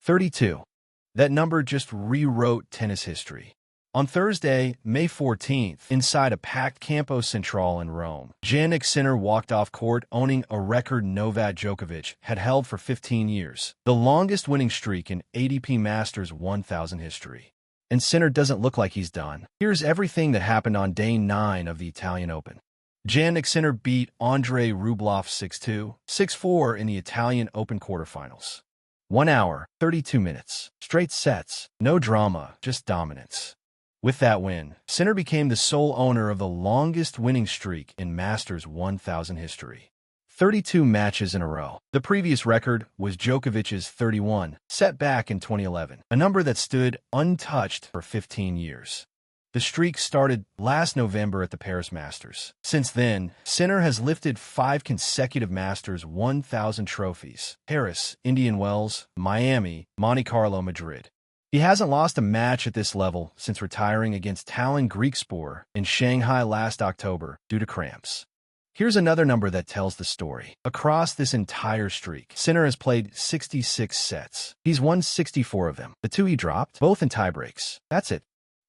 32. That number just rewrote tennis history. On Thursday, May 14th, inside a packed Campo Central in Rome, Jannik Sinner walked off court owning a record Novak Djokovic had held for 15 years, the longest winning streak in ATP Masters 1000 history. And Sinner doesn't look like he's done. Here's everything that happened on day 9 of the Italian Open. Jannik Sinner beat Andre Rublev 6-2, 6-4 in the Italian Open quarterfinals. 1 hour, 32 minutes, straight sets, no drama, just dominance. With that win, Sinner became the sole owner of the longest winning streak in Masters 1000 history. 32 matches in a row. The previous record was Djokovic's 31, set back in 2011, a number that stood untouched for 15 years. The streak started last November at the Paris Masters. Since then, Sinner has lifted 5 consecutive Masters 1000 trophies: Paris, Indian Wells, Miami, Monte Carlo, Madrid. He hasn't lost a match at this level since retiring against Tallinn Greekspor in Shanghai last October due to cramps. Here's another number that tells the story. Across this entire streak, Sinner has played 66 sets. He's won 64 of them. The 2 he dropped, both in tiebreaks. That's it.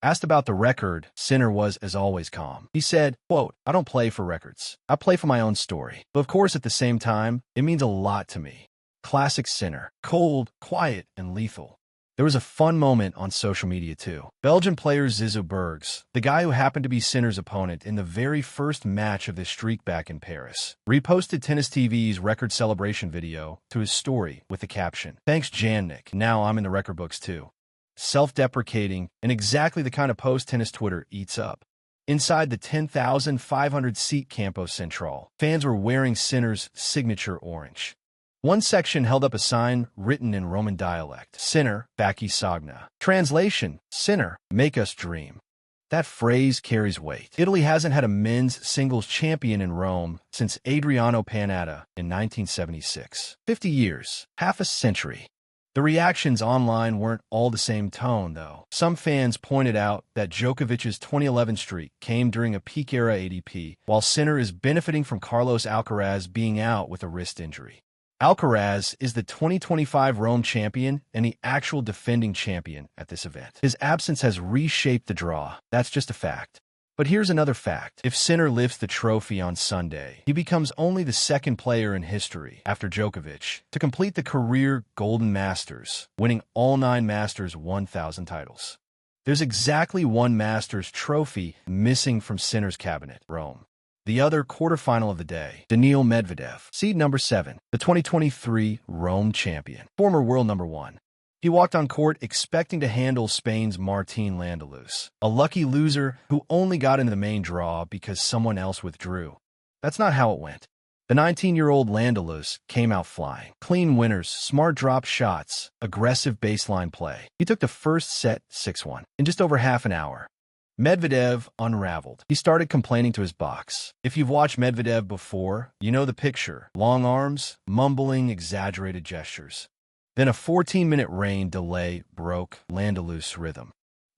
Asked about the record, Sinner was, as always, calm. He said, quote, "I don't play for records. I play for my own story. But of course, at the same time, it means a lot to me." Classic Sinner. Cold, quiet, and lethal. There was a fun moment on social media, too. Belgian player Zizou Bergs, the guy who happened to be Sinner's opponent in the very first match of this streak back in Paris, reposted Tennis TV's record celebration video to his story with the caption, "Thanks, Jannik. Now I'm in the record books, too." Self-deprecating, and exactly the kind of post tennis Twitter eats up. Inside the 10,500-seat Campo Central, fans were wearing Sinner's signature orange. One section held up a sign written in Roman dialect, "Sinner, Baki Sagna." Translation, "Sinner, make us dream." That phrase carries weight. Italy hasn't had a men's singles champion in Rome since Adriano Panatta in 1976. 50 years, half a century. The reactions online weren't all the same tone, though. Some fans pointed out that Djokovic's 2011 streak came during a peak-era ATP, while Sinner is benefiting from Carlos Alcaraz being out with a wrist injury. Alcaraz is the 2025 Rome champion and the actual defending champion at this event. His absence has reshaped the draw. That's just a fact. But here's another fact. If Sinner lifts the trophy on Sunday, he becomes only the second player in history, after Djokovic, to complete the career Golden Masters, winning all 9 Masters 1000 titles. There's exactly 1 Masters trophy missing from Sinner's cabinet, Rome. The other quarterfinal of the day, Daniil Medvedev, seed number 7, the 2023 Rome champion, former world number 1. He walked on court expecting to handle Spain's Martín Landaluce, a lucky loser who only got into the main draw because someone else withdrew. That's not how it went. The 19-year-old Landaluce came out flying. Clean winners, smart drop shots, aggressive baseline play. He took the first set 6-1 in just over half an hour. Medvedev unraveled. He started complaining to his box. If you've watched Medvedev before, you know the picture. Long arms, mumbling, exaggerated gestures. Then a 14-minute rain delay broke Landaluce's rhythm.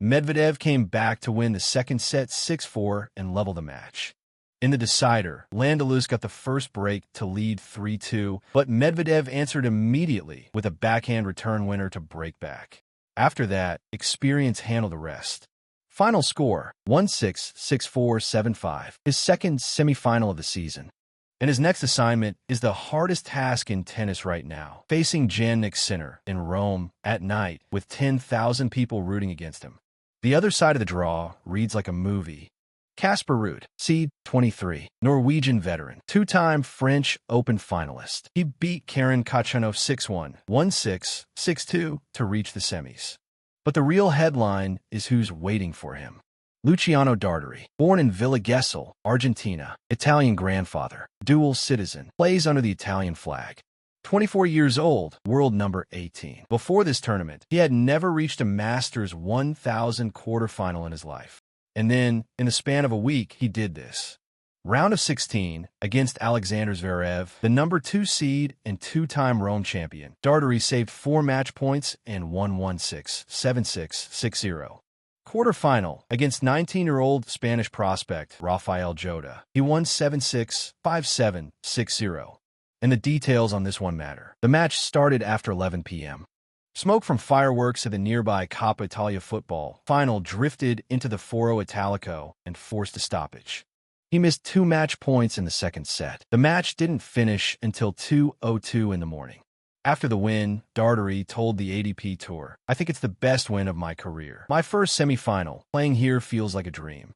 Medvedev came back to win the second set 6-4 and level the match. In the decider, Landaluce got the first break to lead 3-2, but Medvedev answered immediately with a backhand return winner to break back. After that, experience handled the rest. Final score, 1-6, 6-4, 7-5, his second semifinal of the season. And his next assignment is the hardest task in tennis right now, facing Jannik Sinner in Rome at night with 10,000 people rooting against him. The other side of the draw reads like a movie. Casper Ruud, seed 23, Norwegian veteran, 2-time French Open finalist. He beat Karen Khachanov 6-1, 1-6, 6-2 to reach the semis. But the real headline is who's waiting for him. Luciano Darderi, born in Villa Gesell, Argentina, Italian grandfather, dual citizen, plays under the Italian flag. 24 years old, world number 18. Before this tournament, he had never reached a Masters 1000 quarterfinal in his life. And then, in the span of a week, he did this. Round of 16, against Alexander Zverev, the number 2 seed and 2-time Rome champion, Darderi saved 4 match points and won 1-6, 7-6, 6-0. Quarterfinal, against 19-year-old Spanish prospect Rafael Jota. He won 7-6, 5-7, 6-0. And the details on this one matter. The match started after 11 p.m. Smoke from fireworks at the nearby Coppa Italia football final drifted into the Foro Italico and forced a stoppage. He missed 2 match points in the second set. The match didn't finish until 2:02 in the morning. After the win, Darderi told the ADP Tour, "I think it's the best win of my career. My first semi-final. Playing here feels like a dream."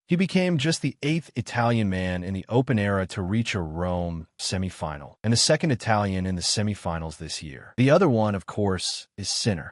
He became just the 8th Italian man in the Open era to reach a Rome semi-final, and the 2nd Italian in the semi-finals this year. The other one, of course, is Sinner.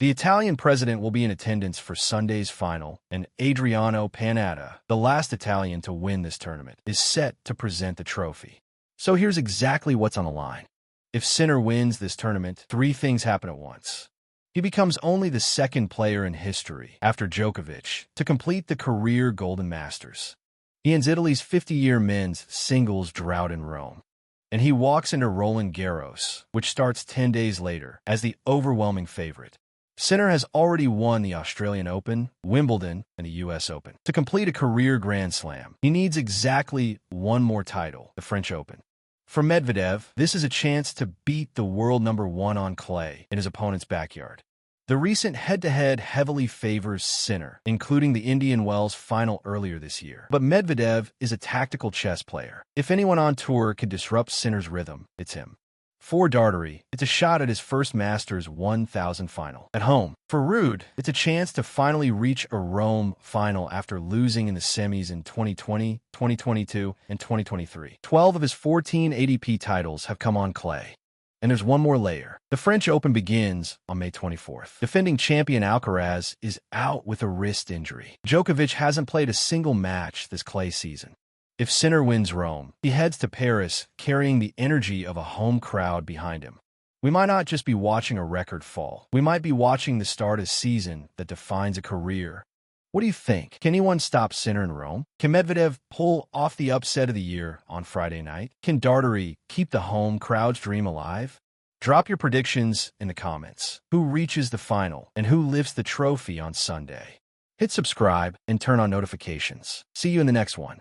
The Italian president will be in attendance for Sunday's final, and Adriano Panatta, the last Italian to win this tournament, is set to present the trophy. So here's exactly what's on the line. If Sinner wins this tournament, 3 things happen at once. He becomes only the 2nd player in history, after Djokovic, to complete the career Golden Masters. He ends Italy's 50-year men's singles drought in Rome. And he walks into Roland Garros, which starts 10 days later, as the overwhelming favorite. Sinner has already won the Australian Open, Wimbledon, and the US Open. To complete a career Grand Slam, he needs exactly one more title, the French Open. For Medvedev, this is a chance to beat the world #1 on clay in his opponent's backyard. The recent head-to-head heavily favors Sinner, including the Indian Wells final earlier this year. But Medvedev is a tactical chess player. If anyone on tour can disrupt Sinner's rhythm, it's him. For Darderi, it's a shot at his first Masters 1000 final. At home, for Rude, it's a chance to finally reach a Rome final after losing in the semis in 2020, 2022, and 2023. 12 of his 14 ADP titles have come on clay. And there's one more layer. The French Open begins on May 24th. Defending champion Alcaraz is out with a wrist injury. Djokovic hasn't played a single match this clay season. If Sinner wins Rome, he heads to Paris carrying the energy of a home crowd behind him. We might not just be watching a record fall. We might be watching the start of a season that defines a career. What do you think? Can anyone stop Sinner in Rome? Can Medvedev pull off the upset of the year on Friday night? Can Darderi keep the home crowd's dream alive? Drop your predictions in the comments. Who reaches the final and who lifts the trophy on Sunday? Hit subscribe and turn on notifications. See you in the next one.